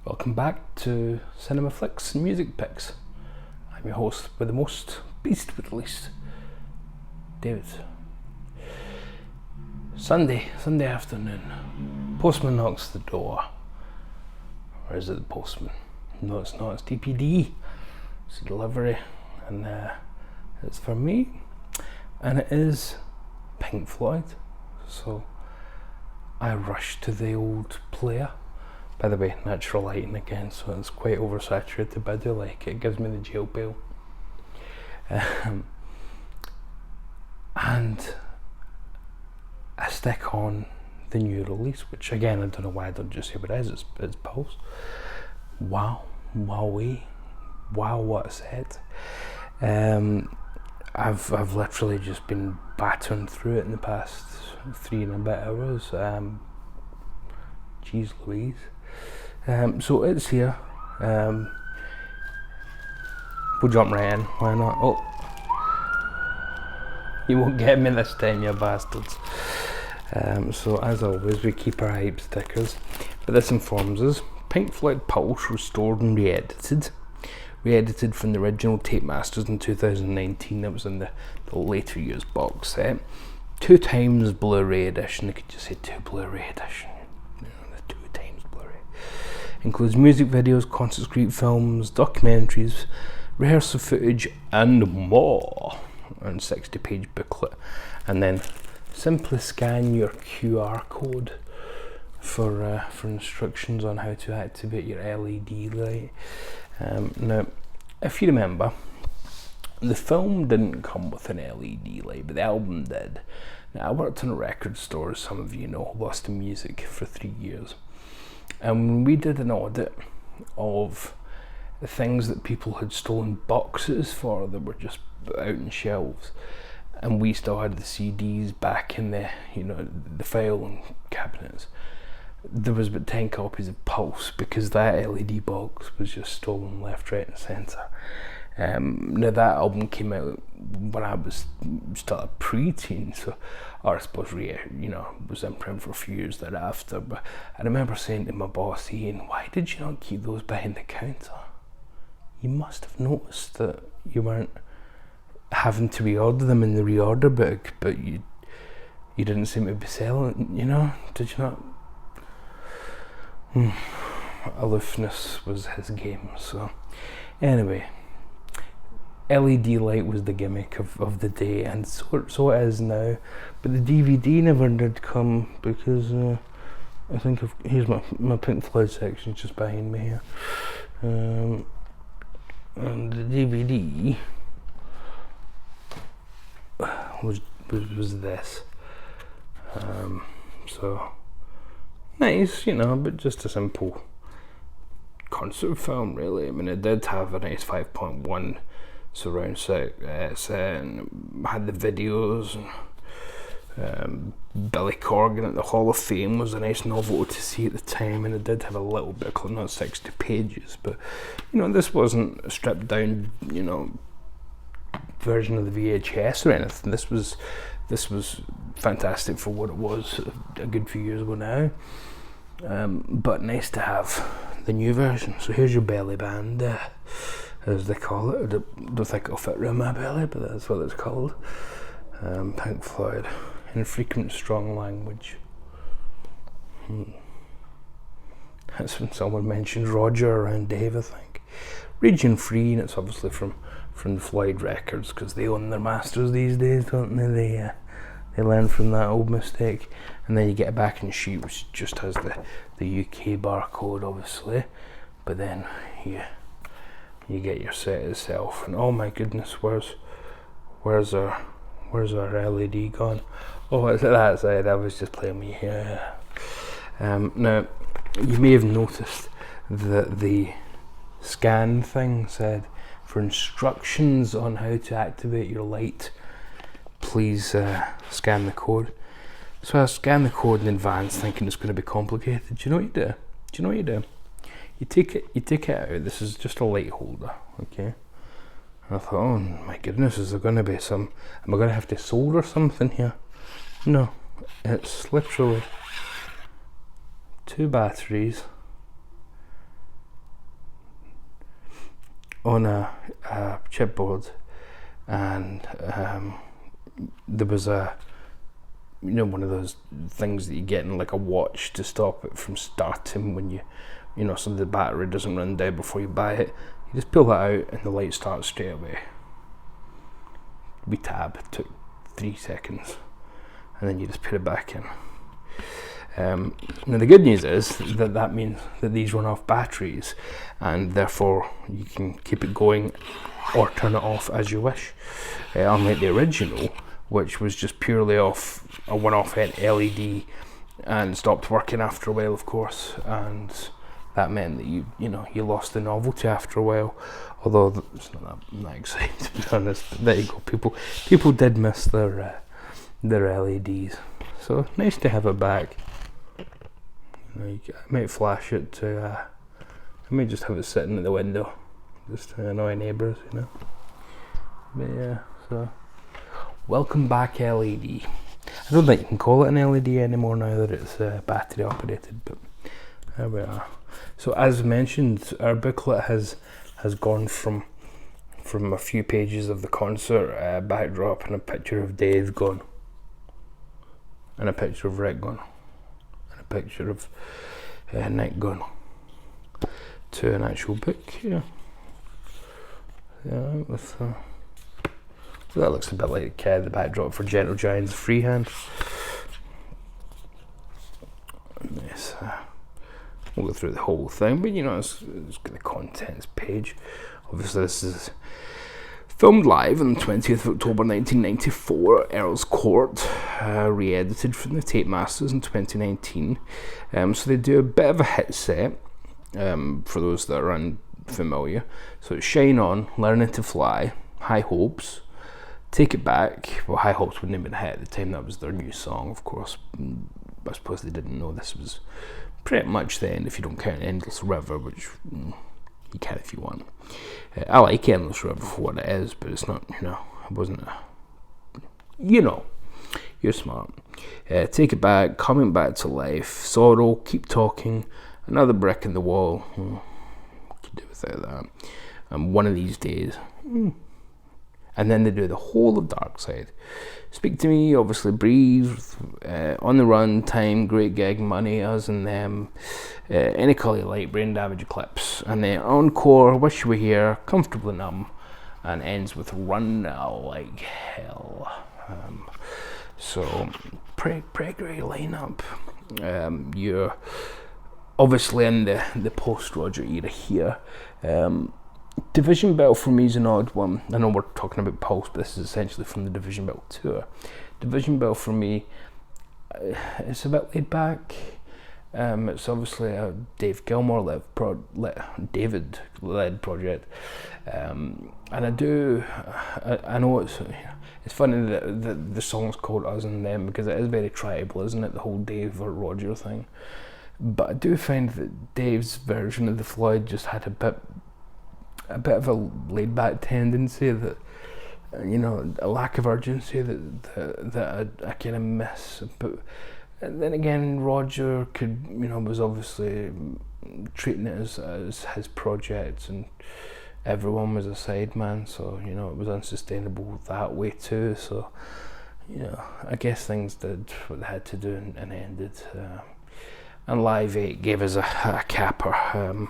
Welcome back to Cinema Flicks and Music Picks. I'm your host with the most, beast with the least, David. Sunday afternoon. Postman knocks the door. Or is it the postman? No, it's not. It's TPD. It's a delivery, and it's for me, and it is Pink Floyd. So I rush to the old player. By the way, natural lighting again, so it's quite oversaturated, but I do like it. It gives me the jail bail. And I stick on the new release, which again, I don't know why I don't just say what it is. It's Pulse. Wow, what a set. I've literally just been battering through it in the past 3 and a bit hours. Jeez Louise. So it's here. We'll jump right in. Why not? Oh, you won't get me this time, you bastards. So as always, we keep our hype stickers. But this informs us: Pink Floyd Pulse restored and re-edited from the original tape masters in 2019. That was in the later years box set. 2 times Blu-ray edition. I could just say 2 Blu-ray edition. Includes music videos, concert screen films, documentaries, rehearsal footage, and more. And 60-page booklet. And then simply scan your QR code for instructions on how to activate your LED light. Now, if you remember, the film didn't come with an LED light, but the album did. Now, I worked in a record store, as some of you know, lost to music for 3 years. And when we did an audit of the things that people had stolen boxes for that were just out in shelves, and we still had the CDs back in the filing cabinets, there was about 10 copies of Pulse because that LED box was just stolen left, right and centre. Now that album came out when I was still a preteen, so or I suppose was in print for a few years thereafter. But I remember saying to my boss, Ian, why did you not keep those behind the counter? You must have noticed that you weren't having to reorder them in the reorder book, but you didn't seem to be selling, did you not? Aloofness was his game. So anyway, LED light was the gimmick of the day, and so it is now. But the DVD never did come because I think here's my Pink Floyd section just behind me here, and the DVD was this. So nice, but just a simple concert film, really. I mean, it did have a nice 5.1 surround set, and had the videos, and Billy Corgan at the Hall of Fame was a nice novelty to see at the time, and it did have a little bit of, not 60 pages, but this wasn't a stripped down version of the VHS or anything. This was fantastic for what it was a good few years ago now, but nice to have the new version. So here's your belly band, as they call it. I don't think it'll fit around my belly, but that's what it's called. Pink Floyd, infrequent strong language. That's when someone mentioned Roger around Dave, I think. Region free, and it's obviously from the Floyd records, because they own their masters these days, don't they? They learn from that old mistake. And then you get a backing sheet which just has the UK barcode, obviously, but then you get your set itself, and oh my goodness, where's our LED gone? Oh, it's at that side. I was just playing with you. Now, you may have noticed that the scan thing said, for instructions on how to activate your light, please scan the code. So I scanned the code in advance, thinking it's going to be complicated. Do you know what you do? You take it out. This is just a light holder, okay? And I thought, oh my goodness, is there going to be am I going to have to solder something here? No, it's literally 2 batteries on a chipboard, and there was a, you know, one of those things that you get in like a watch to stop it from starting when you know, so the battery doesn't run down before you buy it. You just pull that out and the light starts straight away. We tab, it took 3 seconds, and then you just put it back in. Now the good news is that means that these run off batteries, and therefore you can keep it going or turn it off as you wish, unlike the original, which was just purely off a one-off LED and stopped working after a while, of course, and that meant that you you lost the novelty after a while. Although it's not that exciting, to be honest. But there you go, people did miss their LEDs, so nice to have it back. I might flash it to, I may just have it sitting at the window, just to annoy neighbours, you know. But yeah, so welcome back LED. I don't think you can call it an LED anymore now that it's battery operated, but there we are. So as mentioned, our booklet has gone from a few pages of the concert backdrop and a picture of Dave gone, and a picture of Rick gone, and a picture of Nick gone, to an actual book here. Yeah, with that looks a bit like the backdrop for Gentle Giant's Freehand. Yes, we'll go through the whole thing, but you know, it's got the contents page. Obviously, this is filmed live on the 20th of October 1994 at Earl's Court, re-edited from the Tape Masters in 2019. So they do a bit of a hit set, for those that are unfamiliar. So it's Shine On, Learning to Fly, High Hopes, Take It Back. Well, High Hopes wouldn't have been a hit at the time, that was their new song, of course. I suppose they didn't know this was pretty much the end, if you don't count Endless River, which you can if you want. I like Endless River for what it is, but it's not, you know, it wasn't a, you know, you're smart. Take It Back, Coming Back to Life, Sorrow, Keep Talking, Another Brick in the Wall, could do without that, and One of These Days, and then they do the whole of Dark Side. Speak to Me, obviously Breathe, On the Run, Time, Great Gig, Money, Us and Them, Any Colour You Like, Brain Damage, Eclipse, and then Encore, Wish You Were Here, Comfortably Numb, and ends with Run Like Hell. So pretty great lineup. You're obviously in the post-Roger era here. Division Bell for me is an odd one. I know we're talking about Pulse, but this is essentially from the Division Bell tour. Division Bell for me, it's a bit laid back. It's obviously a Dave Gilmour David led project, and I know it's funny that the song's called Us and Them, because it is very tribal, isn't it, the whole Dave or Roger thing. But I do find that Dave's version of the Floyd just had a bit of a laid back tendency, that, you know, a lack of urgency that I kind of miss. But then again, Roger was obviously treating it as his project, and everyone was a sideman, so, you know, it was unsustainable that way too. So, you know, I guess things did what they had to do and ended. And Live 8 gave us a capper.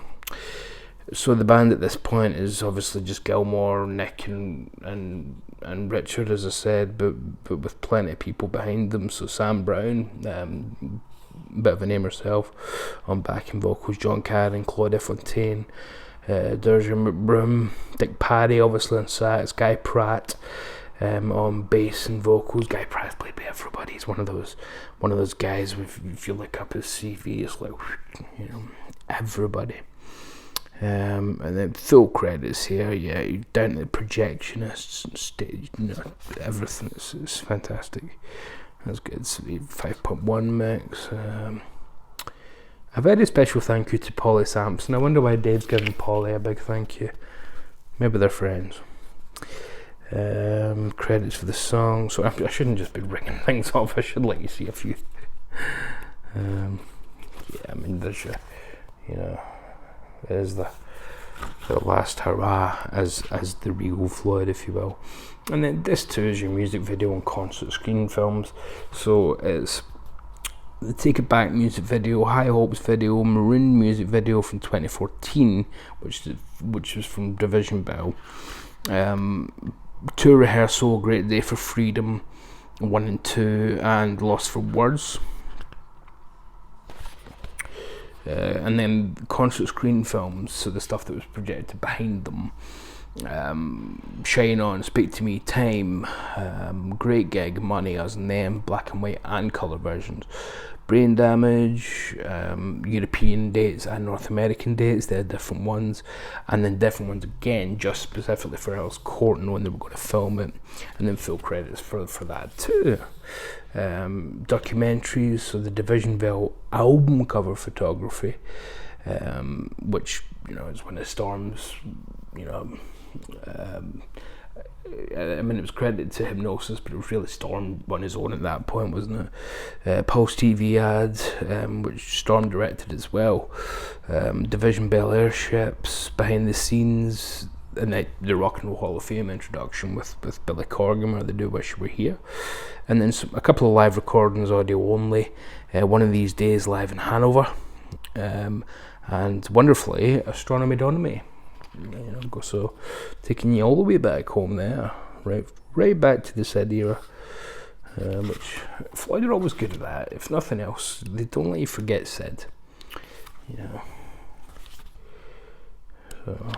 So the band at this point is obviously just Gilmour, Nick and Richard, as I said, but with plenty of people behind them. So Sam Brown, bit of a name herself, on backing vocals, John Carron, Claudia Fontaine, Derja McBroom, Dick Parry obviously on sax, Guy Pratt on bass and vocals. Guy Pratt's played by everybody. He's one of those guys, if you look up his CV, it's like, you know, everybody. And then full credits here, yeah, down to the projectionists and stage, you know, everything. It's fantastic. That's good. It's the 5.1 mix. A very special thank you to Polly Sampson. I wonder why Dave's giving Polly a big thank you. Maybe they're friends. Credits for the song. So I shouldn't just be ringing things off. I should let you see a few. Yeah, I mean, there's you know, there's the the last hurrah as the real Floyd, if you will. And then this too is your music video and concert screen films. So it's the Take It Back music video, High Hopes video, Maroon music video from 2014, which was from Division Bell. Tour Rehearsal, Great Day for Freedom 1 and 2, and Lost for Words. And then concert screen films, so the stuff that was projected behind them. Shine On, Speak to Me, Time, Great Gig, Money, Us and Them, black and white and colour versions. Brain Damage, European dates and North American dates, they're different ones, and then different ones again, just specifically for Earl's Court and when they were going to film it, and then full credits for that too. Documentaries, so the Division Bell album cover photography, which, you know, is when it storms, you know, I mean, it was credited to Hypnosis, but it was really Storm on his own at that point, wasn't it? Pulse TV ads, which Storm directed as well. Division Bell airships, behind the scenes, and the Rock and Roll Hall of Fame introduction with Billy Corgan, where they do Wish You Were Here. And then a couple of live recordings, audio only. One of These Days live in Hanover. And wonderfully, Astronomy Donomy. You know, so taking you all the way back home there, right back to the Sid era, which Floyd are always good at that. If nothing else, they don't let you forget Sid. You know, so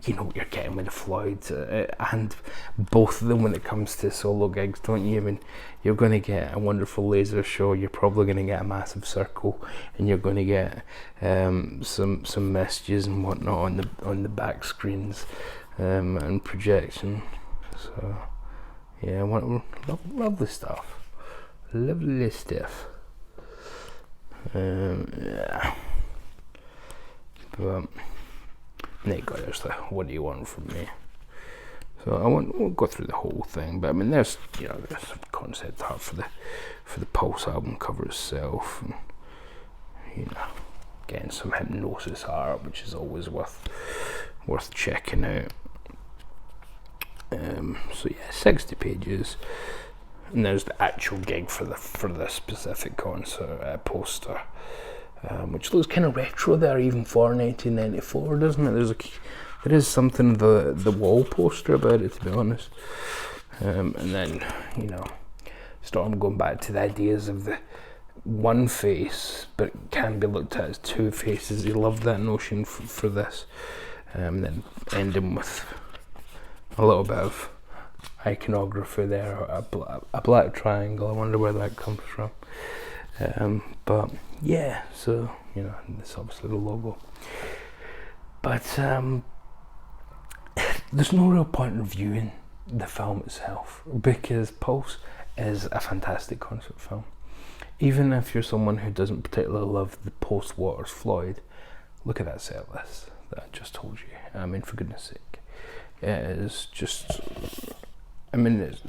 you know what you're getting with the Floyd, and both of them when it comes to solo gigs, don't you? I mean, you're going to get a wonderful laser show, you're probably going to get a massive circle, and you're going to get some messages and whatnot on the back screens, and projection. So yeah, lovely stuff, lovely stuff. Yeah, but Nick, there's the what do you want from me? So I won't go through the whole thing, but I mean there's some concept art for the Pulse album cover itself, and you know, getting some Hypnosis art, which is always worth checking out. So yeah, 60 pages, and there's the actual gig for this specific concert poster. Which looks kind of retro there, even for 1994, doesn't it? There is something the wall poster about it, to be honest. And then, you know, Storm going back to the ideas of the one face, but it can be looked at as two faces. He loved that notion for this. Then ending with a little bit of iconography there, a black triangle. I wonder where that comes from. But yeah, so you know, it's obviously the logo, but there's no real point in reviewing the film itself, because Pulse is a fantastic concert film. Even if you're someone who doesn't particularly love the post Waters Floyd, look at that set list that I just told you. I mean, for goodness sake, it is just, I mean, it's,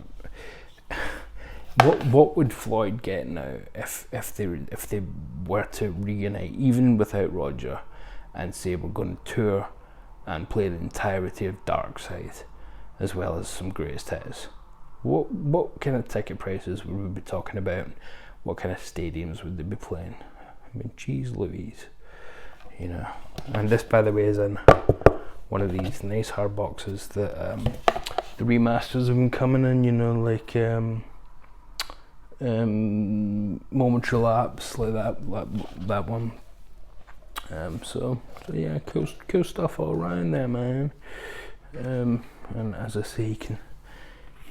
What would Floyd get now if they were to reunite, even without Roger, and say we're going to tour and play the entirety of Dark Side, as well as some greatest hits? What kind of ticket prices would we be talking about? What kind of stadiums would they be playing? I mean, geez Louise, you know. And this, by the way, is in one of these nice hard boxes that the remasters have been coming in. You know, like. Momentary Lapse, like that one. So yeah, cool stuff all around there, man. And as I say,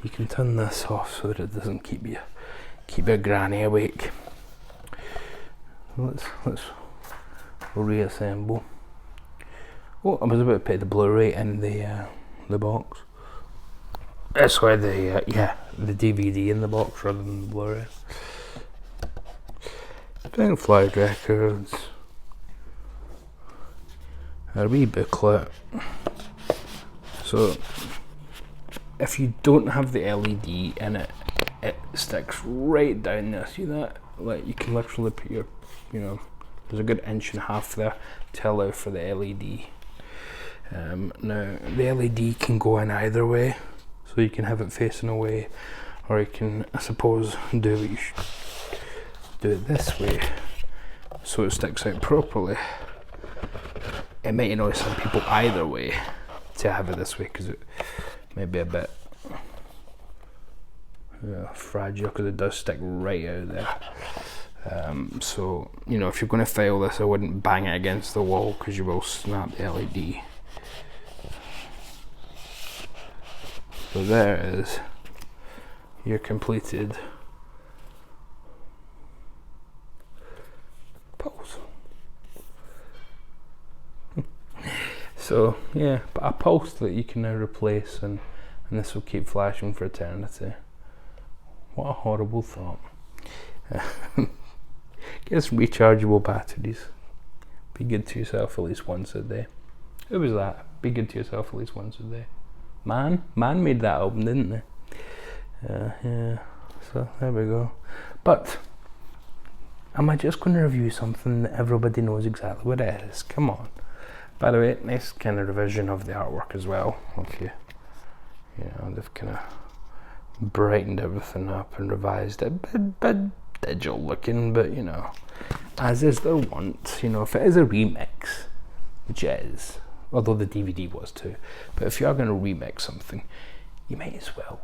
you can turn this off so that it doesn't keep your granny awake. Let's reassemble. Oh, I was about to put the Blu-ray in the box. That's why the DVD in the box rather than the Blu-ray. Pink Floyd records, a wee booklet. So if you don't have the LED in it, it sticks right down there. See that? Like, you can literally put your There's a good 1.5" there to allow for the LED. Now the LED can go in either way, so you can have it facing away, or you can, I suppose, do it this way so it sticks out properly. It might annoy some people either way to have it this way, because it may be a bit fragile, because it does stick right out there. So, you know, if you're going to file this, I wouldn't bang it against the wall, because you will snap the LED. So there it is, your completed pulse. So yeah, but a pulse that you can now replace, and this will keep flashing for eternity. What a horrible thought. Get some rechargeable batteries. Be good to yourself at least once a day. Who was that? Be good to yourself at least once a day. Man made that album, didn't they? Yeah, so there we go. But am I just going to review something that everybody knows exactly what it is? Come on. By the way, nice kind of revision of the artwork as well. Okay, you know, they've kind of brightened everything up and revised it. Bit digital looking, but you know, as is their want. You know, if it is a remix, which it is, although the DVD was too, but if you are going to remix something, you might as well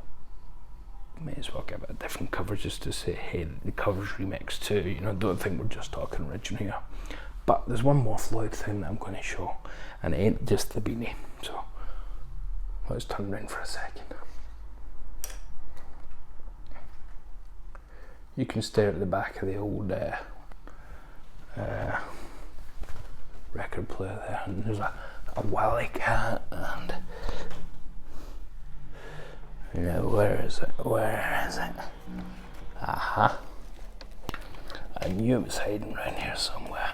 give it a different cover, just to say, hey, the cover's remixed too. You know, don't think we're just talking original here. But there's one more Floyd thing that I'm going to show, and it ain't just the beanie. So let's turn around for a second. You can stare at the back of the old record player there, and there's a wily cat, and you know, where is it? Aha! I knew it was hiding around here somewhere.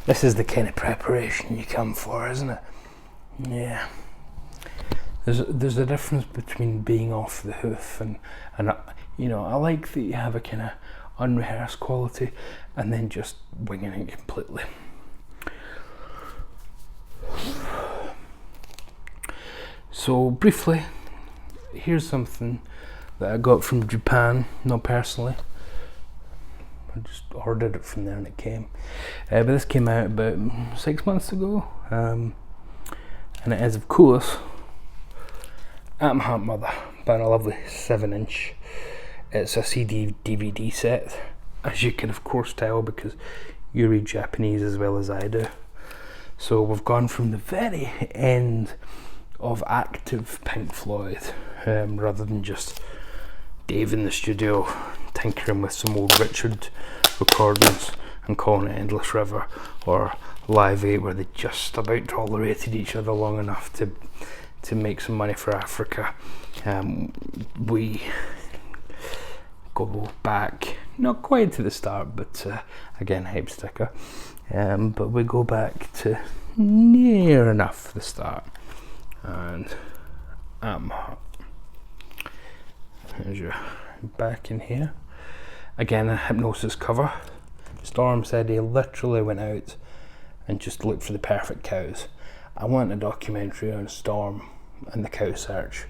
This is the kind of preparation you come for, isn't it? Yeah. There's a difference between being off the hoof and you know, I like that you have a kind of unrehearsed quality, and then just winging it completely. So briefly, here's something that I got from Japan, not personally. I just ordered it from there and it came. But this came out about 6 months ago, and it is, of course, Atom Heart Mother by a lovely 7-inch. It's a CD DVD set, as you can of course tell, because you read Japanese as well as I do. So we've gone from the very end of active Pink Floyd, rather than just Dave in the studio tinkering with some old Richard recordings and calling it Endless River, or Live 8, where they just about tolerated each other long enough to make some money for Africa. We go back, not quite to the start, but again, hype sticker, but we go back to near enough the start, and there's your back in here. Again, a Hypnosis cover. Storm said he literally went out and just looked for the perfect cows. I want a documentary on Storm and the cow search.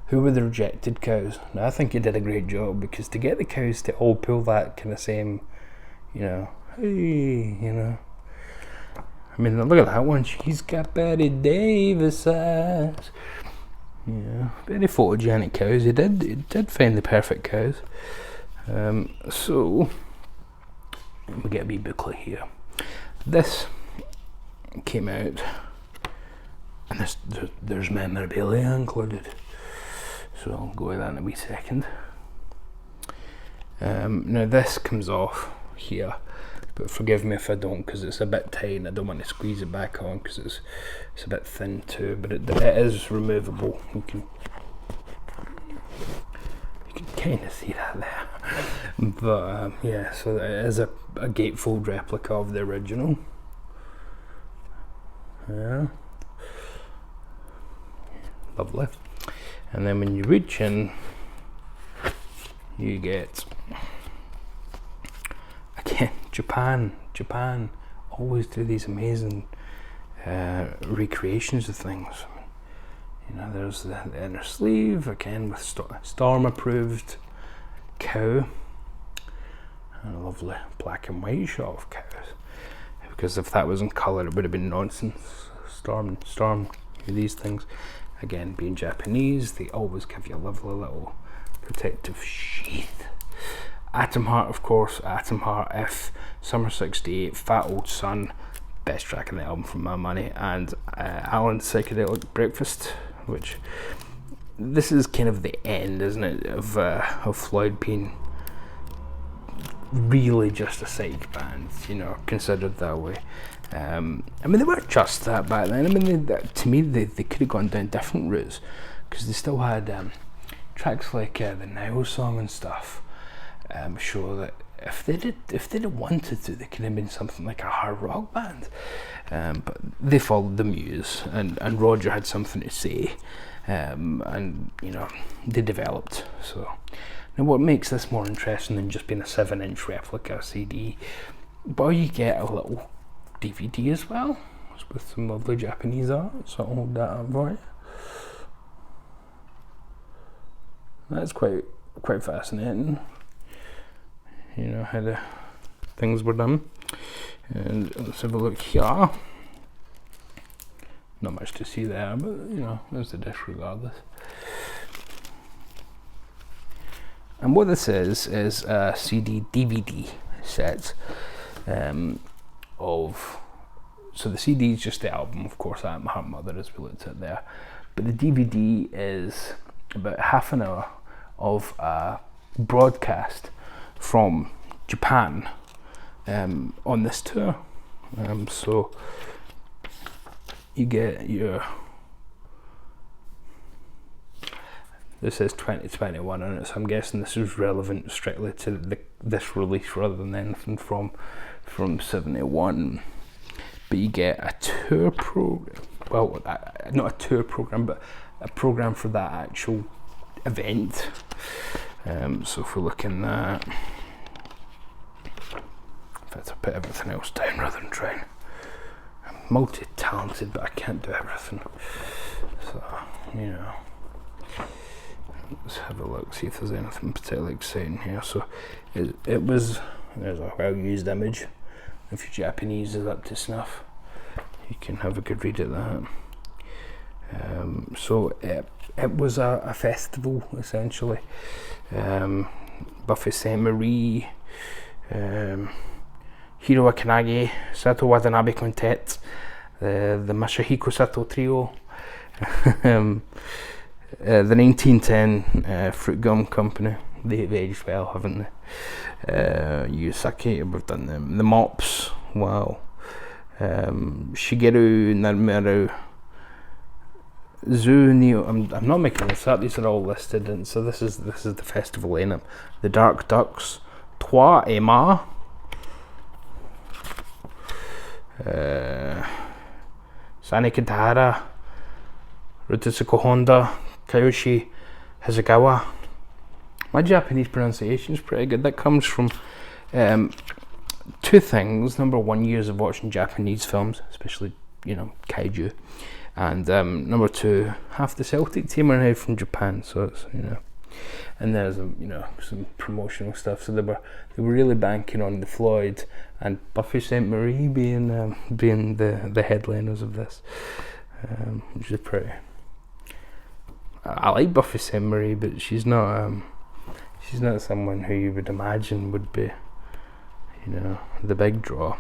Who were the rejected cows? Now, I think he did a great job, because to get the cows to all pull that kind of same, you know, hey, you know. I mean, look at that one. She's got Betty Davis eyes. Yeah, very photogenic cows. He did find the perfect cows. So we get a wee booklet here. This came out, and there's memorabilia included. So I'll go with that in a wee second. Now this comes off here, but forgive me if I don't, because it's a bit tight and I don't want to squeeze it back on, because it's a bit thin too, but it is removable. You can kind of see that there. But yeah, so it is a gatefold replica of the original. Yeah, lovely. And then when you reach in, you get, again, Japan always do these amazing recreations of things. You know, there's the inner sleeve, again with storm approved cow, and a lovely black and white shot of cows, because if that was in colour it would have been nonsense. Storm, these things, again being Japanese, they always give you a lovely little protective sheath. Atom Heart, of course, Atom Heart, If, Summer 68, Fat Old Son, best track in the album for my money, and Alan's Psychedelic Breakfast, which this is kind of the end, isn't it, of Floyd being really just a psych band, you know, considered that way. I mean, they weren't just that back then. I mean, to me, they could have gone down different routes, because they still had tracks like the Now song and stuff. Show that if they'd wanted to, they could have been something like a hard rock band. But they followed the muse, and Roger had something to say, and you know, they developed. So now, what makes this more interesting than just being a 7-inch replica CD? But you get a little DVD as well, with some lovely Japanese art. So I'll hold that up for you. That's quite fascinating. You know how the things were done. And let's have a look here. Not much to see there, but you know, there's the disc regardless. And what this is a CD DVD set of. So the CD is just the album, of course, I'm Her Mother, as we looked at there. But the DVD is about half an hour of a broadcast from Japan on this tour. So you get your, this is 2021 on it, so I'm guessing this is relevant strictly to this release rather than anything from 71. But you get a tour program, well, not a tour program, but a program for that actual event. So if we're looking at, in fact, I'll put everything else down rather than trying. I'm multi-talented, but I can't do everything. So, you know, let's have a look, see if there's anything particularly exciting here. So it was, there's a well-used image. If your Japanese is up to snuff, you can have a good read at that. So it was a festival, essentially. Buffy St. Marie, Hiro Akanagi, Sato Watanabe Quintet, the Masahiko Sato Trio, the 1910 Fruit Gum Company. They've aged well, haven't they? Yusaki, we've done them. The Mops, wow. Shigeru Narmeru, Zunio. I'm not making this up. These are all listed, and so this is the festival lineup. The Dark Ducks, Toi et Ma, Sani Kitahara, Rutsuko Honda, Kayoshi Hasegawa. My Japanese pronunciation is pretty good. That comes from two things. Number one, years of watching Japanese films, especially, you know, kaiju. And number two, half the Celtic team are now from Japan, so it's, you know. And there's, you know, some promotional stuff. So they were really banking on the Floyd and Buffy St. Marie being the headliners of this, which is pretty. I like Buffy St. Marie, but she's not someone who you would imagine would be, you know, the big draw.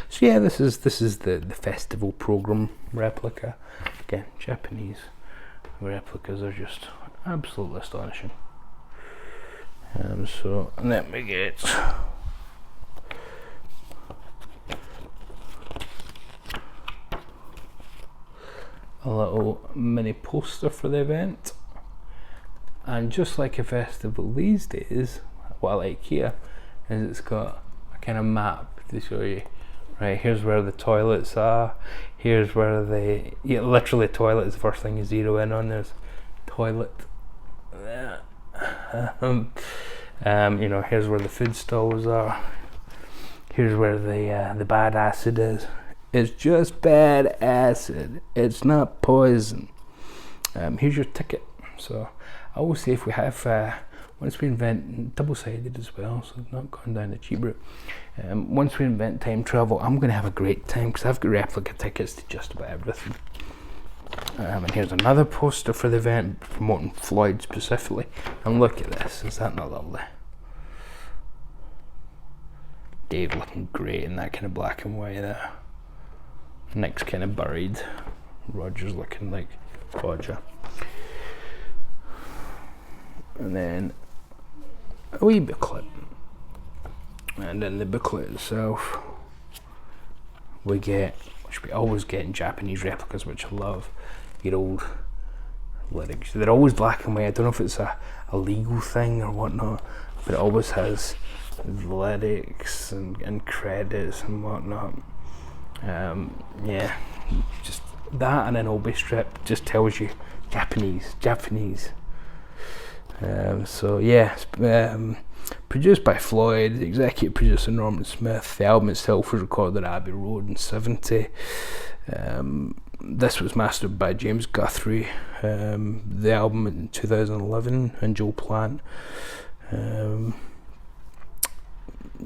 So yeah, this is the festival program replica. Again, Japanese replicas are just absolutely astonishing. So let me get a little mini poster for the event. And just like a festival these days, what I like here is it's got a kind of map to show you. Right, here's where the toilets are. Here's where literally toilet is the first thing you zero in on. There's toilet there, You know, here's where the food stalls are. Here's where the bad acid is. It's just bad acid. It's not poison. Here's your ticket. So I always say, if we have once we invent double-sided as well, so not going down the cheap route. Once we invent time travel, I'm going to have a great time, because I've got replica tickets to just about everything. And here's another poster for the event promoting Floyd specifically. And look at this, is that not lovely? Dave looking great in that kind of black and white there. Nick's kind of buried. Roger's looking like Roger. And then a wee booklet. And in the booklet itself, we get, which we always get in Japanese replicas, which I love, your old lyrics. They're always black and white. I don't know if it's a legal thing or whatnot, but it always has lyrics and credits and whatnot. Yeah, just that and an obi strip just tells you Japanese. So yeah, produced by Floyd, executive producer Norman Smith. The album itself was recorded at Abbey Road in '70. This was mastered by James Guthrie. The album in 2011 and Joe Plant.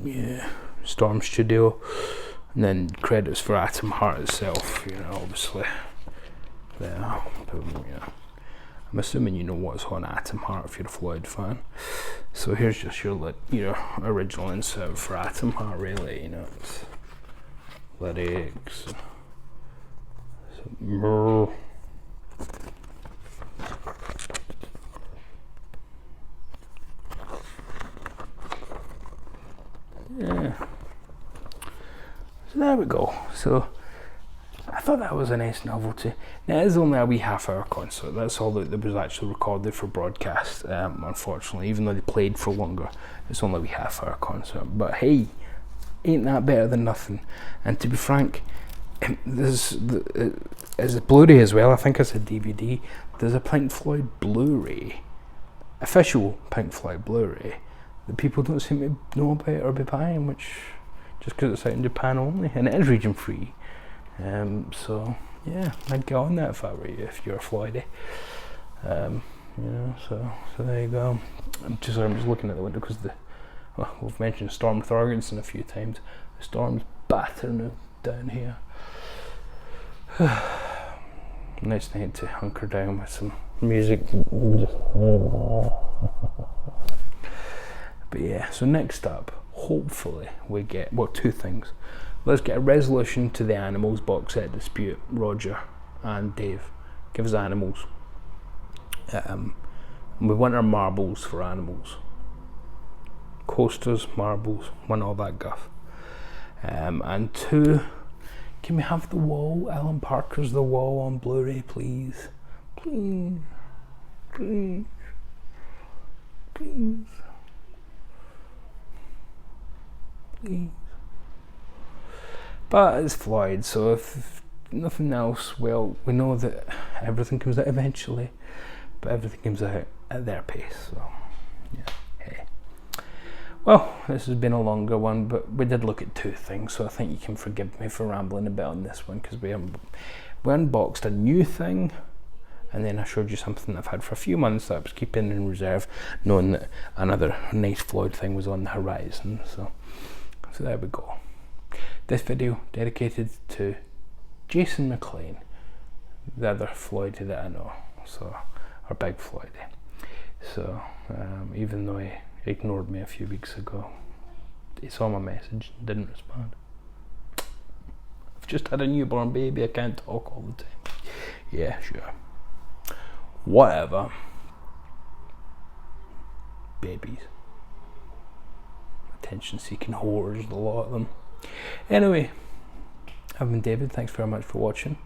Yeah, Storm Studio, and then credits for Atom Heart itself. You know, obviously. Yeah, you know. I'm assuming you know what's on Atom Heart if you're a Floyd fan. So here's just your original insert for Atom Heart, really. You know, it's lyrics. Yeah. So there we go. So I thought that was a nice novelty. Now, it is only a wee half-hour concert. That's all that was actually recorded for broadcast, unfortunately. Even though they played for longer, it's only a wee half-hour concert. But hey, ain't that better than nothing? And to be frank, there's a Blu-ray as well. I think it's a DVD. There's a Pink Floyd Blu-ray, official Pink Floyd Blu-ray, that people don't seem to know about or be buying, which just because it's out in Japan only, and it is region free. So yeah, I'd get on that if I were you, if you're a Floydie. You know, so there you go. I'm just looking at the window because we've mentioned Storm Thorgerson a few times. The storm's battering down here. Nice night to hunker down with some music. But yeah, so next up, hopefully we get, well, two things. Let's get a resolution to the Animals box set dispute. Roger and Dave, give us Animals. And we want our marbles for Animals. Coasters, marbles, want all that guff. And two, can we have The Wall, Alan Parker's The Wall on Blu-ray, please? Please. Please. Please. Please. But it's Floyd, so if nothing else, well, we know that everything comes out eventually, but everything comes out at their pace, so yeah, hey. Well, this has been a longer one, but we did look at two things, so I think you can forgive me for rambling a bit on this one, because we unboxed a new thing, and then I showed you something I've had for a few months that I was keeping in reserve, knowing that another nice Floyd thing was on the horizon, so there we go. This video dedicated to Jason McLean, the other Floydie that I know, so our big Floydie. So even though he ignored me a few weeks ago, he saw my message and didn't respond. I've just had a newborn baby, I can't talk all the time. Yeah, sure. Whatever. Babies. Attention-seeking whores, the lot of them. Anyway, I've been David, thanks very much for watching.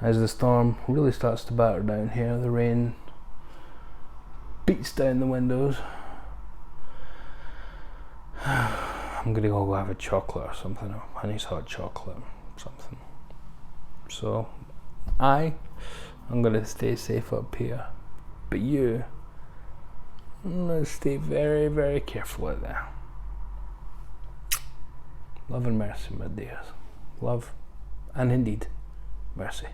As the storm really starts to batter down here, the rain beats down the windows. I'm gonna go have a chocolate or something, a nice hot chocolate or something. So, I'm gonna stay safe up here, but you Let's stay very, very careful out there. Love and mercy, my dears. Love and indeed mercy.